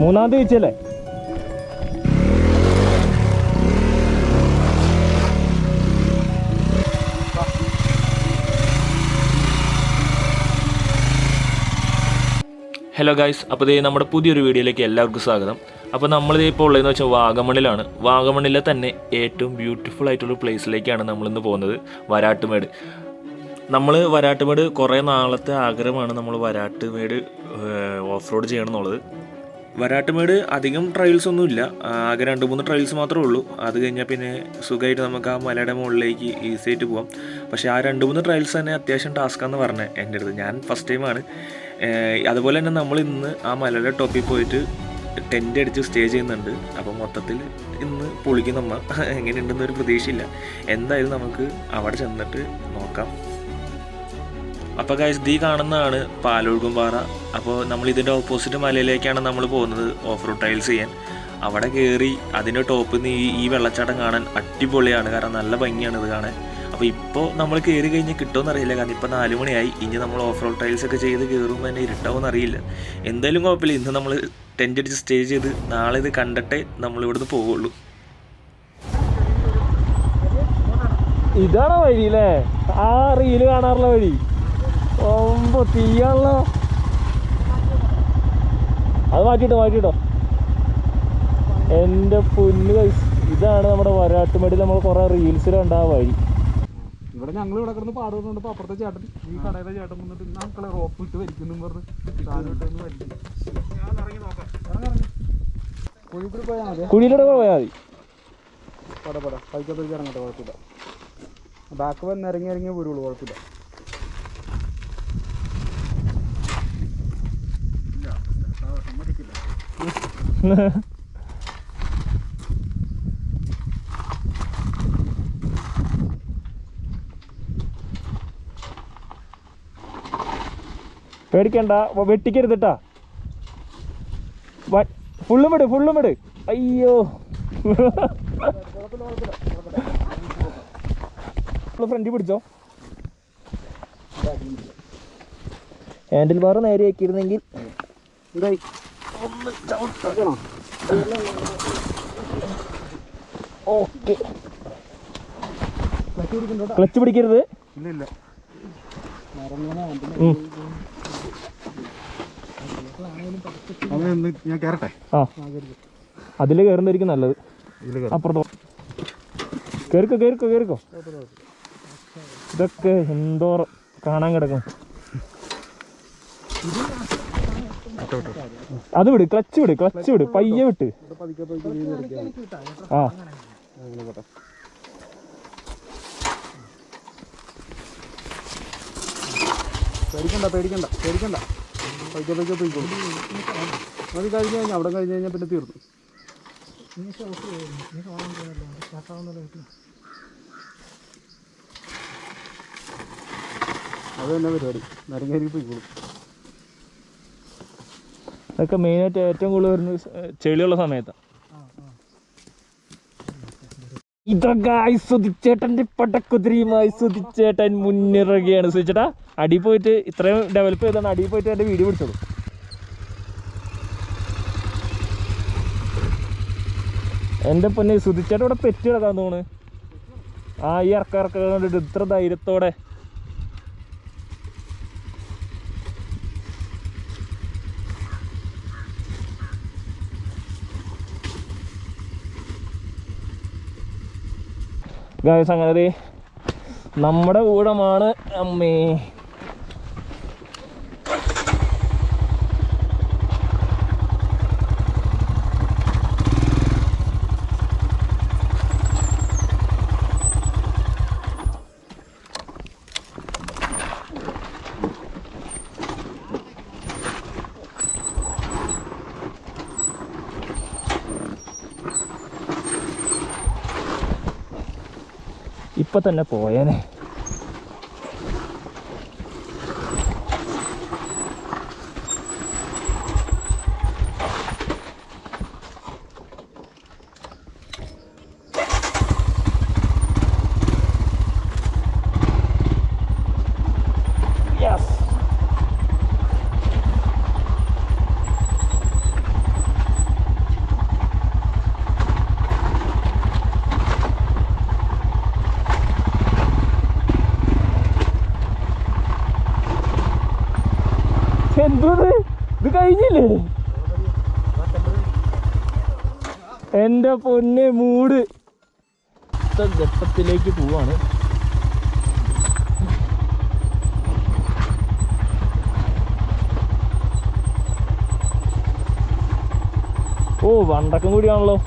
മൂന്നാമത്തെ വെച്ചല്ലേ? Hello guys, അപ്പോൾ ഇതേ നമ്മുടെ പുതിയൊരു വീഡിയോയിലേക്ക് എല്ലാവർക്കും സ്വാഗതം. അപ്പോൾ നമ്മളിത് ഇപ്പോൾ ഉള്ളതെന്ന് വെച്ചാൽ വാഗമണ്ണിലാണ്. വാഗമണ്ണിലെ തന്നെ ഏറ്റവും ബ്യൂട്ടിഫുൾ ആയിട്ടുള്ള പ്ലേസിലേക്കാണ് നമ്മളിന്ന് പോകുന്നത്, വരാട്ടുമേട്. നമ്മൾ വരാട്ടുമേട് കുറേ നാളത്തെ ആഗ്രഹമാണ് നമ്മൾ വരാട്ടുമേട് ഓഫ് റോഡ് ചെയ്യണം എന്നുള്ളത്. വരാട്ടുമേട് അധികം ട്രയൽസ് ഒന്നുമില്ല, ആകെ 2-3 ട്രയൽസ് മാത്രമേ ഉള്ളൂ. അത് കഴിഞ്ഞാൽ പിന്നെ സുഖമായിട്ട് നമുക്ക് ആ മലയുടെ മുകളിലേക്ക് ഈസി ആയിട്ട് പോകാം. പക്ഷേ ആ 2-3 ട്രയൽസ് തന്നെ അത്യാവശ്യം ടാസ്ക്കാന്ന് പറഞ്ഞത് എൻ്റെ അടുത്ത്. ഞാൻ ഫസ്റ്റ് ടൈമാണ്. അതുപോലെ തന്നെ നമ്മൾ ഇന്ന് ആ മലയുടെ ടോപ്പിൽ പോയിട്ട് ടെൻ്റ് അടിച്ച് സ്റ്റേ ചെയ്യുന്നുണ്ട്. അപ്പോൾ മൊത്തത്തിൽ ഇന്ന് പൊളിക്കും നമ്മൾ. എങ്ങനെയുണ്ടെന്നൊരു പ്രതീക്ഷയില്ല. എന്തായാലും നമുക്ക് അവിടെ ചെന്നിട്ട് നോക്കാം. അപ്പോൾ ഗൈസ്, ഈ കാണുന്നതാണ് പാലൊഴുകുംപാറ. അപ്പോൾ നമ്മൾ ഇതിൻ്റെ ഓപ്പോസിറ്റ് മലയിലേക്കാണ് നമ്മൾ പോകുന്നത് ഓഫ് റോഡ് ട്രയൽസ് ചെയ്യാൻ. അവിടെ കയറി അതിൻ്റെ ടോപ്പിൽ നിന്ന് ഈ വെള്ളച്ചാട്ടം കാണാൻ അടിപൊളിയാണ്, കാരണം നല്ല ഭംഗിയാണ് ഇത് കാണാൻ. അപ്പോൾ ഇപ്പോൾ നമ്മൾ കയറി കഴിഞ്ഞാൽ കിട്ടുമെന്ന് അറിയില്ല, കാരണം ഇപ്പോൾ 4 മണിയായി. ഇനി നമ്മൾ ഓഫ് റോഡ് ട്രയൽസ് ഒക്കെ ചെയ്ത് കയറുമ്പോൾ തന്നെ ഇരുട്ടാവുമെന്ന് അറിയില്ല. എന്തായാലും കുഴപ്പമില്ല, ഇന്ന് നമ്മൾ ടെൻ്റ് അടിച്ച് സ്റ്റേ ചെയ്ത് നാളെ ഇത് കണ്ടിട്ടേ നമ്മളിവിടുന്ന് പോവുള്ളൂ. ഇതാണോ വഴി അല്ലേ? ആ റീല് കാണാറുള്ള വഴി തീയാണല്ലോ. അത് മാറ്റിട്ടോ. എൻ്റെ പൊന്നു കൈസ്, ഇതാണ് നമ്മുടെ വരാട്ടുമേടിൽ നമ്മൾ കുറേ റീൽസിലുണ്ടാവുക വഴി. ഇവിടെ ഞങ്ങൾ ഇവിടെ കിടന്ന് പാടുന്നുണ്ട്. അപ്പുറത്തെ ചേട്ടൻ ഈ കടയിലെ ചേട്ടൻ വന്നിട്ട് മക്കളെ റോപ്പ് ഇട്ട് വലിക്കുന്നു പറഞ്ഞ് കുഴിക്കൂടി പോയാൽ മതി. കുഴിയിലൂടെ പോയാൽ മതി. പട പൈക്കത്തേക്ക് ഇറങ്ങട്ടെ, കുഴപ്പമില്ല. ബാക്ക് വന്ന് ഇറങ്ങി വരുള്ളൂ, കുഴപ്പമില്ല. പേടിക്കണ്ട, വെട്ടിക്കരുതിട്ടാ. ഫുള്ളും വിട്. അയ്യോ, ഫ്രണ്ടിൽ പിടിച്ചോ. ഹാൻഡിൽ ബാർ നേരെ ആക്കിയിരുന്നെങ്കിൽ ഓക്കെ. ക്ലച്ച് പിടിക്കരുത്. ഇല്ല. ഞാൻ കേറട്ടെ? ആ, അതില് കയറുന്നതായിരിക്കും നല്ലത്. അപ്പുറത്തോ കേറിക്കോ. ഇതൊക്കെ എന്തോ കാണാൻ കിടക്കും. അത് വിട്, ക്ലച്ച് വിട്, പയ്യെ വിട്ട്. ആ, പേടിക്കണ്ട. പൈക്ക പോയിക്കോളൂ. അത് കഴിഞ്ഞ് അവിടെ കഴിഞ്ഞ് കഴിഞ്ഞാൽ പിന്നെ തീർന്നു. അത് തന്നെ പരിപാടി. നരങ്ങേരി പോയിക്കോളും. അതൊക്കെ മെയിനായിട്ട് ഏറ്റവും കൂടുതൽ വരുന്നത് ചെളിയുള്ള സമയത്താണ്. ഇതൊക്കെ സുധിച്ചേട്ടൻ്റെ പടക്കുതിരിയുമായി സുധിച്ചേട്ടൻ മുന്നിറങ്ങുകയാണ്. സുധിച്ചേട്ടാ, അടി പോയിട്ട് ഇത്രയും ഡെവലപ്പ് ചെയ്താണ്, അടി പോയിട്ട് എൻ്റെ വീഡിയോ പിടിച്ചോളൂ. എൻ്റെ പൊന്നെ, സുധിച്ചേട്ടൻ ഇവിടെ പെറ്റ് കിടക്കാൻ തോന്നുന്നു. ആ, ഈ ഇറക്കം കണ്ടിട്ട് ഇത്ര ധൈര്യത്തോടെ. ഗായ്സ്, അങ്ങനെ നമ്മുടെ ഊഴമാണ്. അമ്മേ, ഇപ്പം തന്നെ പോയേനെ. Yes. എന്തത് ഇത് കഴിഞ്ഞില്ലേ? എൻ്റെ പൊന്നെ മൂട് ഘട്ടത്തിലേക്ക് പോവാണ്. ഓ വണ്ടക്കം കൂടിയാണല്ലോ.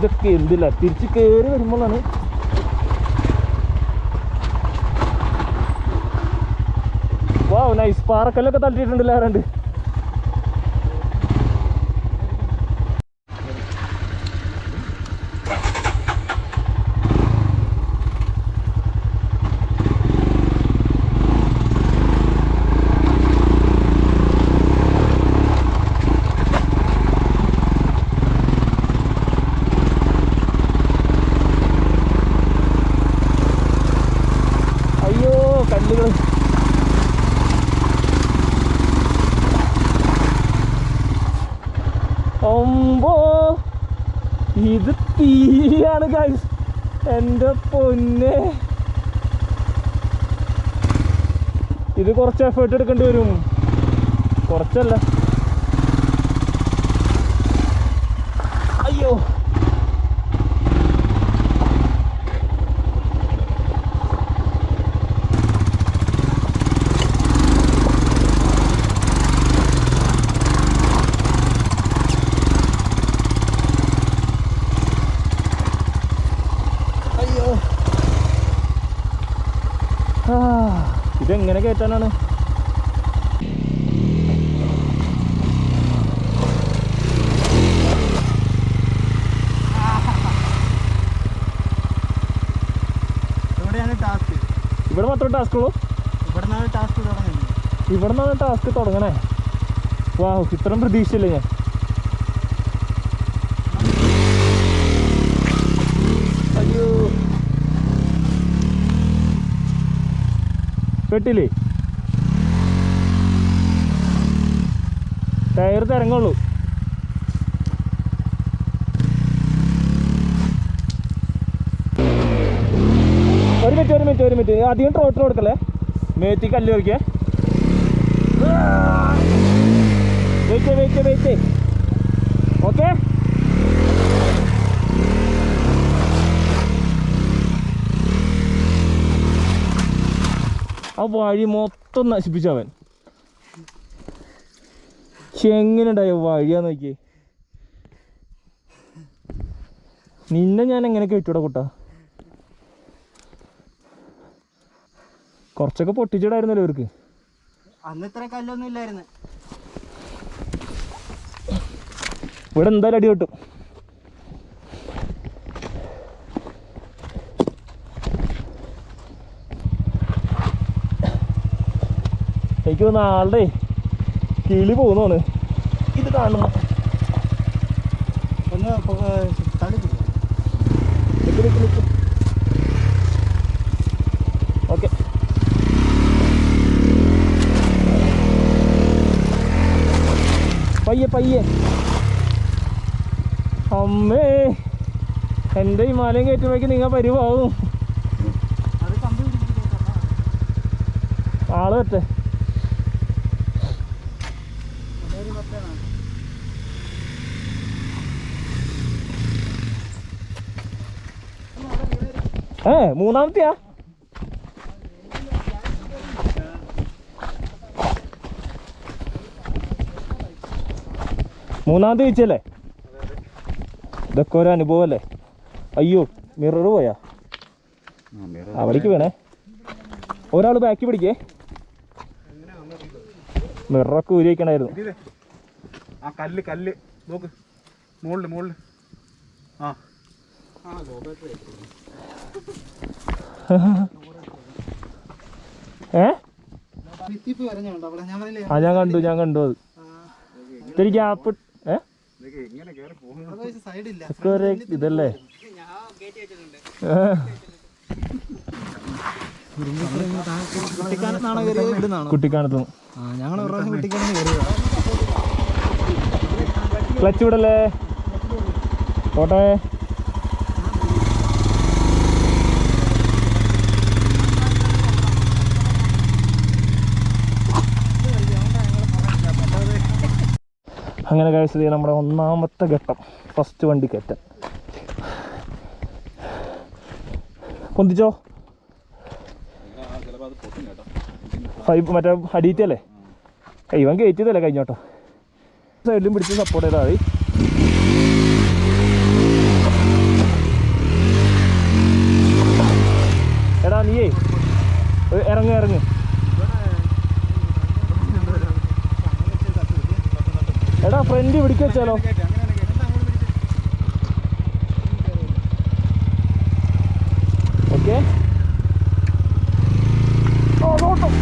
ഇതൊക്കെ എന്തില്ല തിരിച്ച് കയറി വരുമ്പോഴാണ് വാ നൈസ്. പാറക്കല്ലൊക്കെ തട്ടിയിട്ടുണ്ടല്ലോ ആരാണ്ട്. ഒമ്പോ ഇത് തീയാണ് ഗൈസ്. എൻ്റെ പൊന്നെ ഇത് കുറച്ച് എഫേർട്ട് എടുക്കേണ്ടി വരും. കുറച്ചല്ല. അയ്യോ ഇതെങ്ങനെ കയറ്റാനാണ്? ഇവിടെ മാത്രമേ ടാസ്ക് ഉള്ളൂ? ഇവിടെ നിന്നാണ് ടാസ്ക് തുടങ്ങണേ. വാ ഇത്രയും പ്രതീക്ഷയില്ലേ ഞാൻ. അയ്യോ പെട്ടില്ലേ? ടയർ തിരങ്ങുള്ളൂ. ഒരു മിനിറ്റ് അധികം ട്രോട്ടിൽ കൊടുക്കല്ലേ. മേത്തി കല്ല് വയ്ക്കേ. Wait okay. ആ വഴി മൊത്തം നശിപ്പിച്ചവൻ. എങ്ങനെ ഉണ്ടായോ വഴിയാന്ന് നോക്കിയേ. നിന്നെ ഞാൻ എങ്ങനെയൊക്കെ വിട്ടൂടാ കൂട്ടാ. കുറച്ചൊക്കെ പൊട്ടിച്ചിടായിരുന്നല്ലോ ഇവർക്ക്. അന്ന് ഇത്ര കല്ലൊന്നും ഇല്ലായിരുന്നു. ഇവിടെ എന്തായാലും അടി കിട്ടും. എനിക്ക് തോന്നുന്നു ആളുടെ കിളി പോകുന്നതാണ് ഇത് കാണുന്നു. ഓക്കെ പയ്യെ. അമ്മേ എൻ്റെ ഹിമാലയം കയറ്റുമ്പോഴേക്ക് നിങ്ങൾ പരിവാവും. ആള് പറ്റേ മൂന്നാമത്തെയാ? മൂന്നാമത്തെ ചോദിച്ചല്ലേ? ഇതൊക്കെ ഒരു അനുഭവം അല്ലേ. അയ്യോ മിറർ പോയാ? അവിടേക്ക് വേണേ. ഒരാൾ ബാക്കി പിടിക്കേ. മിററൊക്കെ ഊരി വയ്ക്കണായിരുന്നു. ആ കല്ല് നോക്ക് മുകളില്. ഞാൻ കണ്ടു അത് ഇത്തിരി ഗ്യാപ്പ്. ഇതല്ലേ കുട്ടിക്കാനത്താണ് കയറിയത് ഇവിടുന്നാണ്. കുട്ടിക്കാനത്ത് ഞങ്ങൾ ഒരു പ്രാവശ്യം കുട്ടിക്കാനത്ത് കയറിയതാണ്. ക്ലച്ച് വിടല്ലേ പോട്ടെ. അങ്ങനെ കഴിച്ചത് നമ്മുടെ ഒന്നാമത്തെ ഘട്ടം, ഫസ്റ്റ് വണ്ടി കയറ്റം. പൊന്തിച്ചോ മറ്റേ അടിയിട്ടല്ലേ, ഇവൻ കയറ്റിയതല്ലേ കഴിഞ്ഞോട്ടോ. സൈഡിലും പിടിച്ച് സപ്പോർട്ട് ചെയ്താൽ മതി. എടാ നീയേ ഇറങ്ങ് ഇറങ്ങ്. എടാ ഫ്രണ്ട് പിടിക്ക് വെച്ചാലോ. ഓക്കെ നോട്ടം.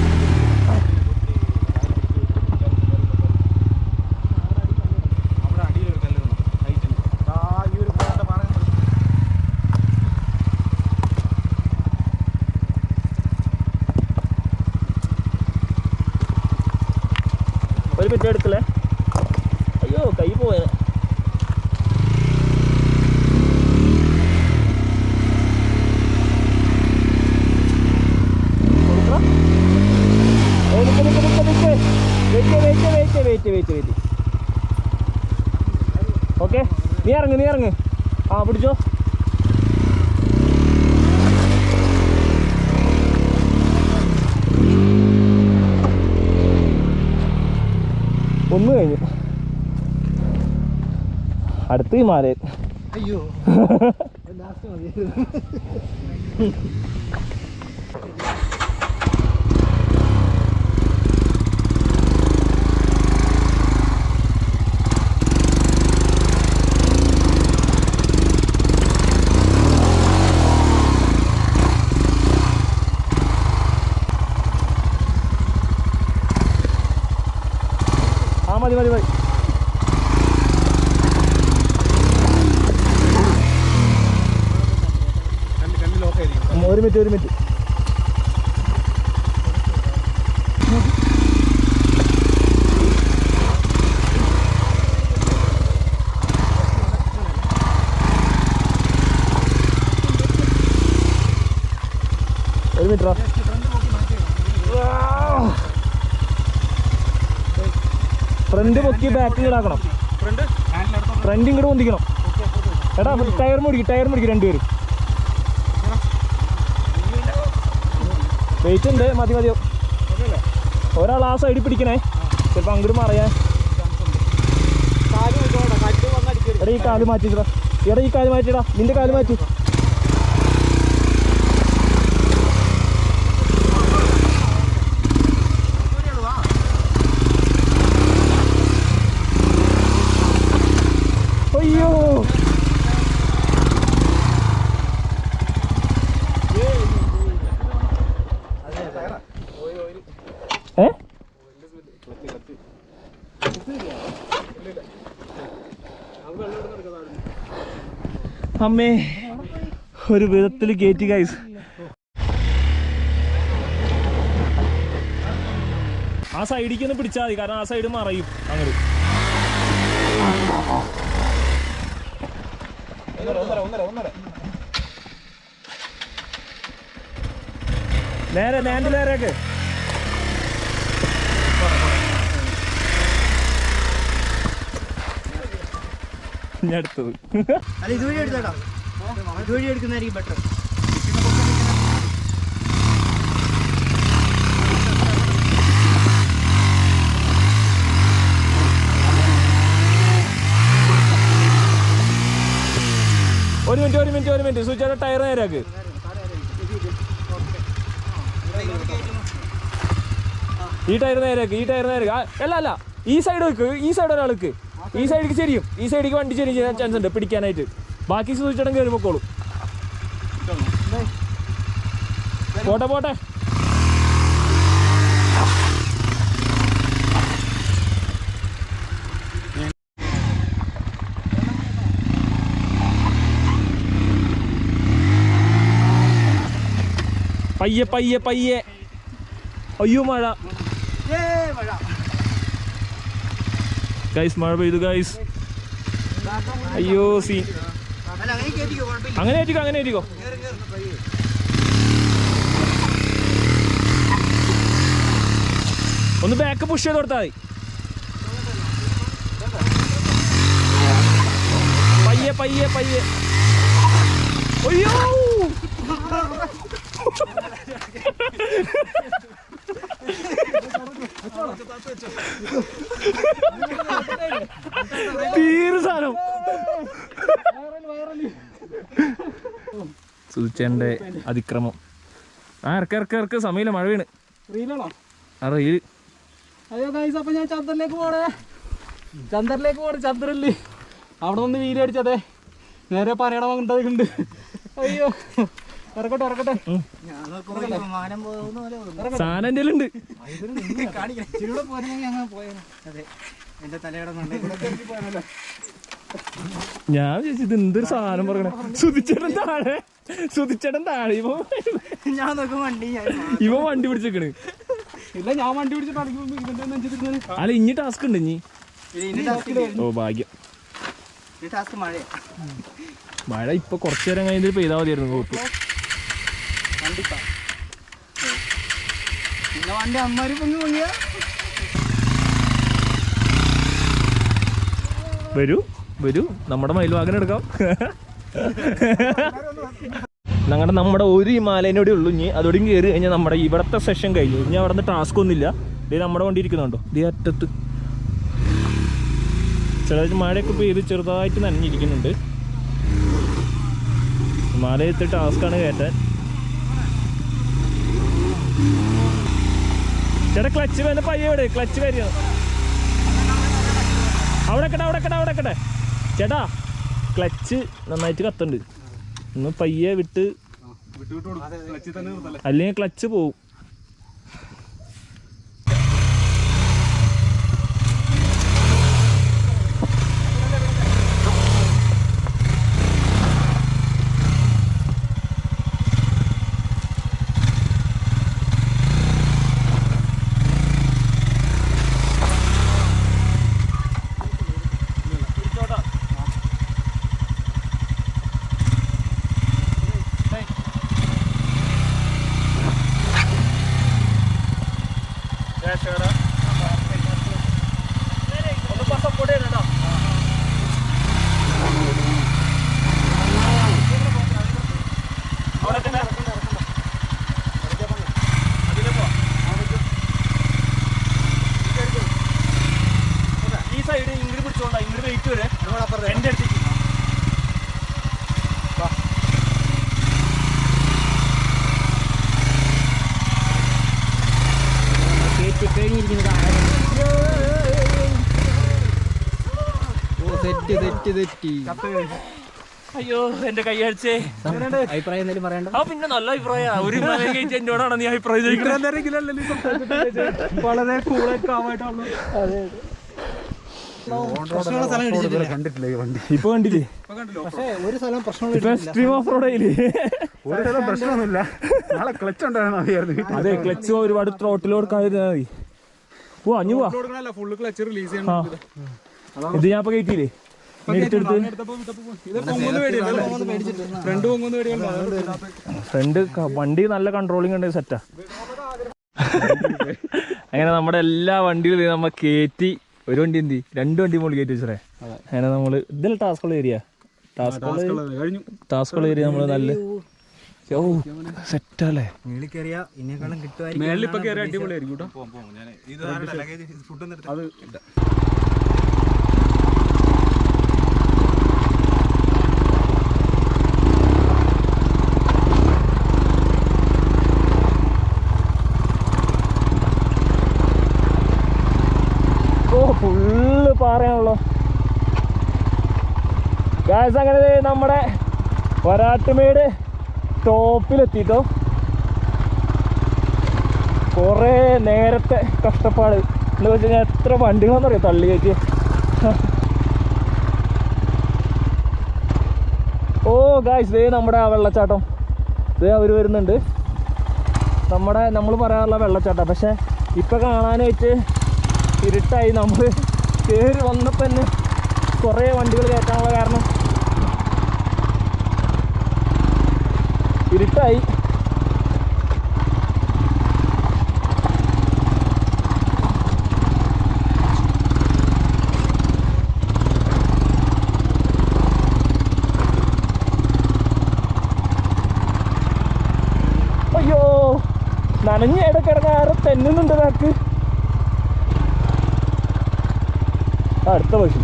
ഒരു മിനിറ്റ് എടുക്കല്ലേ. അയ്യോ കൈ പോയ. ഓക്കെ നീ ഇറങ്ങ്. ആ പിടിച്ചോ. ഒന്ന് കഴിഞ്ഞു, അടുത്ത് ഹിമാലയൻ. അയ്യോ ലാസ്റ്റ് മതി. മതി. ഒരു മിനിറ്റ്. ഫ്രണ്ട് പൊക്കി ബാക്ക് ഇടാക്കണം. ഫ്രണ്ട് ഇങ്ങോട്ട് പൊന്തിക്കണം. എടാ ടയർ മുടിക്കും രണ്ടുപേരും. വെയിറ്റ് ഉണ്ട്. മതിയോ. ഒരാൾ ആ സൈഡിൽ പിടിക്കണേ, ചിലപ്പോൾ അങ്ങോട്ട് മറിയാൻ. എടാ ഈ കാല് മാറ്റിടാ. നിന്റെ കാല് മാറ്റി. അയ്യോ അമ്മേ ഒരു വിധത്തിൽ കയറ്റി ഗൈസ്. ആ സൈഡിലേക്ക് ഒന്ന് പിടിച്ചാൽ മതി, കാരണം ആ സൈഡ് മറയും അങ്ങോട്ട്. നേരെ നേരേക്ക് ഞാൻ എടുത്തത്. അല്ല ഇതുവഴി എടുത്തേക്കാം, ഇതുവഴി എടുക്കുന്നതായിരിക്കും ബെറ്റർ. ഒരു മിനിറ്റ് സൂചിച്ചാൽ ടയർ നേരാക്ക്. ഈ ടയർ നേരാക്ക്. അല്ല ഈ സൈഡ് വെക്ക്. ഈ സൈഡ് ഒരാൾക്ക് ഈ സൈഡിലേക്ക് ചെരിയും. ഈ സൈഡിലേക്ക് വണ്ടി ചെരിയും ചെയ്യാൻ ചാൻസ് ഉണ്ട് പിടിക്കാനായിട്ട്. ബാക്കി സൂചിച്ചടം കയറി പൊക്കോളും. പോട്ടെ പയ്യെ പയ്യെ പയ്യെ. അയ്യോ മഴ ഗൈസ്, മഴ പെയ്തു ഗൈസ്. അയ്യോ സീൻ. അങ്ങനെ ഏറ്റിക്കോ, അങ്ങനെ ഏറ്റിക്കോ. ഒന്ന് ബാക്ക് പുഷ് ചെയ്ത് കൊടുത്താൽ മതി. പയ്യെ പയ്യെ പയ്യെ. അയ്യോ തീരെ സാധനം. സുധിച്ചേന്റെ അതിക്രമം. ആ ഇറക്ക ഇറക്ക ഇറക്ക. സമയമില്ല, മഴ വീണ്. ആ റീല്. അയ്യോ ഗൈസ്, അപ്പൊ ഞാൻ ചന്ദ്രനിലേക്ക് പോണേ. ചന്ദ്രനില്ലേ അവിടെ നിന്ന് വീല് അടിച്ചതേ. നേരെ പറയണമുണ്ട്. അയ്യോ ഇറക്കട്ടെ ഇറക്കട്ടെ. സാധനം എൻ്റെ ഉണ്ട്. ഞാൻ ചോദിച്ചത് എന്തൊരു സാധനം പറയണേ. സുധിച്ചേട്ടൻ താഴെ, സുധിച്ചേട്ടൻ താഴെ. ഇവ വണ്ടി പിടിച്ചേക്കണ്. ഇല്ല, ഞാൻ വണ്ടി പിടിച്ചിട്ട്. അല്ല ഇനി ടാസ്ക് ഉണ്ട്. ഇനി ഓ ഭാഗ്യം. മഴ ഇപ്പൊ കുറച്ചു നേരം കഴിഞ്ഞിട്ട് പെയ്താൽ മതിയായിരുന്നു. കോപ്പ് വണ്ടി അമ്മമാര് പൊങ്ങിയ. വരൂ വരൂ, നമ്മുടെ മയിൽവാഹനം എടുക്കാം. നമ്മുടെ ഒരു ഹിമാലയനോടെ ഉള്ളൂ. ഇനി അതോടെയും കയറി കഴിഞ്ഞാൽ നമ്മുടെ ഇവിടുത്തെ സെഷൻ കഴിഞ്ഞു. ഇനി അവിടെ നിന്ന് ടാസ്ക് ഒന്നുമില്ല. ഇത് നമ്മുടെ വണ്ടി ഇരിക്കുന്നുണ്ടോ ഇതേ അറ്റത്ത്. ചില മഴയൊക്കെ പെയ്ത് ചെറുതായിട്ട് നനഞ്ഞിരിക്കുന്നുണ്ട്. ഹിമാലയത്തെ ടാസ്ക്കാണ് കയറ്റാൻ. ചേട്ടാ ക്ലച്ച് വേണ്ട. പയ്യെ എവിടെ ക്ലച്ച് കാര്യമാണ്. അവിടെ കട്ടെ ചേട്ടാ. ക്ലച്ച് നന്നായിട്ട് കത്തുണ്ട്. ഒന്ന് പയ്യെ വിട്ട്, അല്ലെങ്കിൽ ക്ലച്ച് പോവും. അയ്യോ എന്റെ കൈയടിച്ചേ. അഭിപ്രായം എന്തെങ്കിലും പറയണ്ട. ആ പിന്നെ നല്ല അഭിപ്രായം. ഒരു എന്നോടാണ് നീ അഭിപ്രായം ചോദിക്കുന്നത്. വളരെ കൂളായിട്ട് ആവായിട്ടുള്ളൂ. ഇപ്പൊ കണ്ടില്ലേ ഒരു സ്ഥലം പ്രശ്നമൊന്നുമില്ല. നാളെ ക്ലച്ച് ഉണ്ടായിരുന്നു. അതെ, ക്ലച്ച് ഒരുപാട് ത്രോട്ടിൽ കൊടുക്കാതിരുന്നാ മതി. ഓ അഞ്ഞു പോവാ. ഫുള്ള് ക്ലച്ച് റിലീസ് ഇത് ഞാൻ ഇപ്പൊ കയറ്റിയില്ലേ. ഫ്രണ്ട് വണ്ടി നല്ല കൺട്രോളിങ് ഉണ്ട്. സെറ്റാ. അങ്ങനെ നമ്മുടെ എല്ലാ വണ്ടികളും നമ്മ കയറ്റി. ഒരു വണ്ടി എന്തി 2 വണ്ടി മുകളിൽ കയറ്റി വെച്ചേ. അങ്ങനെ നമ്മള് ഇതിൽ ടാസ്കുള്ള ഏരിയ നമ്മള് നല്ല സെറ്റല്ലേ. ഫുള്ള് പാറയാണല്ലോ ഗായ്സ്. അങ്ങനെ നമ്മുടെ വരാട്ടുമേട് ടോപ്പിലെത്തിട്ടോ. കുറേ നേരത്തെ കഷ്ടപ്പാട് എന്താ വെച്ച് കഴിഞ്ഞാൽ എത്ര വണ്ടികളാണെന്നറിയോ തള്ളി കയറ്റി. ഓ ഗായ്സ്, ദേ നമ്മുടെ ആ വെള്ളച്ചാട്ടം. ഇത് അവർ വരുന്നുണ്ട്. നമ്മൾ പറയാറുള്ള വെള്ളച്ചാട്ടം. പക്ഷേ ഇപ്പം കാണാനായിട്ട് ഇരുട്ടായി. നമ്മൾ കയറി വന്നപ്പോൾ തന്നെ കുറേ വണ്ടികൾ കയറ്റാനുള്ള കാരണം ഇരുട്ടായി. അയ്യോ, നനഞ്ഞ ഇടക്കിടക്ക് ആരും തെന്നുന്നുണ്ട് ബാക്ക്. അടുത്ത പശു.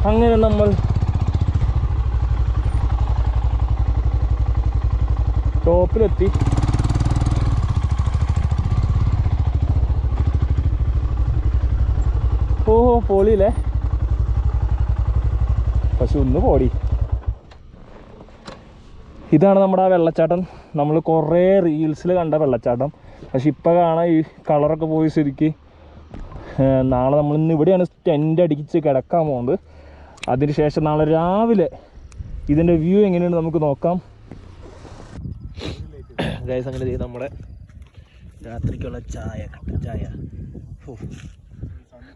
അങ്ങനെ നമ്മൾ ടോപ്പിലെത്തി. ഓ പൊളിയില്ലേ, പക്ഷെ ഒന്ന് പോടി. ഇതാണ് നമ്മുടെ ആ വെള്ളച്ചാട്ടം. നമ്മൾ കുറേ റീൽസിൽ കണ്ട വെള്ളച്ചാട്ടം. പക്ഷെ ഇപ്പം കാണാൻ ഈ കളറൊക്കെ പോയി ശരിക്ക്. നാളെ നമ്മളിന്ന് ഇവിടെയാണ് ടെൻ്റ് അടിച്ച് കിടക്കാൻ പോകുന്നത്. അതിനുശേഷം നാളെ രാവിലെ ഇതിൻ്റെ വ്യൂ എങ്ങനെയുണ്ട് നമുക്ക് നോക്കാം. ഗൈസ്, അങ്ങനെ നമ്മുടെ രാത്രിക്കുള്ള ചായ, കട്ടൻ ചായ.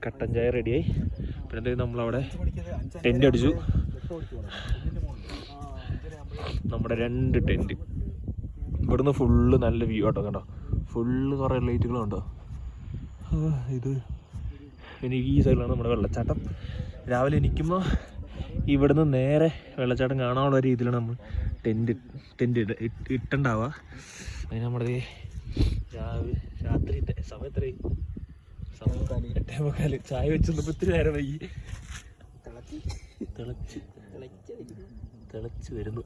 കട്ടൻ ചായ റെഡിയായി. പിന്നെ നമ്മളവിടെ ടെൻ്റ് അടിച്ചു. നമ്മുടെ 2 ടെൻറ്റ്. ഇവിടുന്ന് ഫുള്ള് നല്ല വ്യൂ ആട്ടോ. കണ്ടോ, ഫുള്ള് കുറേ ലൈറ്റുകളുണ്ടോ. ഇത് ഇനി ഈ സൈഡിലാണ് നമ്മുടെ വെള്ളച്ചാട്ടം. രാവിലെ എണീക്കുമ്പോൾ ഇവിടുന്ന് നേരെ വെള്ളച്ചാട്ടം കാണാനുള്ള രീതിയിലാണ് നമ്മൾ ടെൻറ്റ് ഇട്ടുണ്ടാവുക. അതിന് നമ്മുടെ രാത്രി സമയം എത്രയും 8:45 ചായ വെച്ചപ്പോൾ ഇത്തിരി നേരം വൈകി. തിളച്ച് വരുന്നു.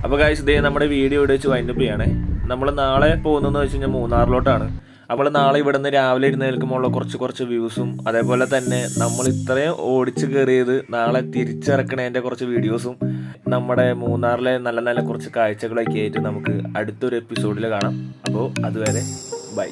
അപ്പോൾ ഗൈസ്, ഇതേ നമ്മുടെ വീഡിയോ ഇവിടെ വെച്ച് വൈൻഡപ്പ് ചെയ്യണേ. നമ്മൾ നാളെ പോകുന്നതെന്ന് വെച്ച് കഴിഞ്ഞാൽ മൂന്നാറിലോട്ടാണ്. അപ്പോൾ നാളെ ഇവിടെ നിന്ന് രാവിലെ എഴുന്നേൽക്കുമ്പോൾ കുറച്ച് വ്യൂസും, അതേപോലെ തന്നെ നമ്മൾ ഇത്രയും ഓടിച്ച് കയറിയത് നാളെ തിരിച്ചിറക്കണതിൻ്റെ കുറച്ച് വീഡിയോസും, നമ്മുടെ മൂന്നാറിലെ നല്ല നല്ല കുറച്ച് കാഴ്ചകളൊക്കെ ആയിട്ട് നമുക്ക് അടുത്തൊരു എപ്പിസോഡിൽ കാണാം. അപ്പോൾ അതുവരെ ബൈ.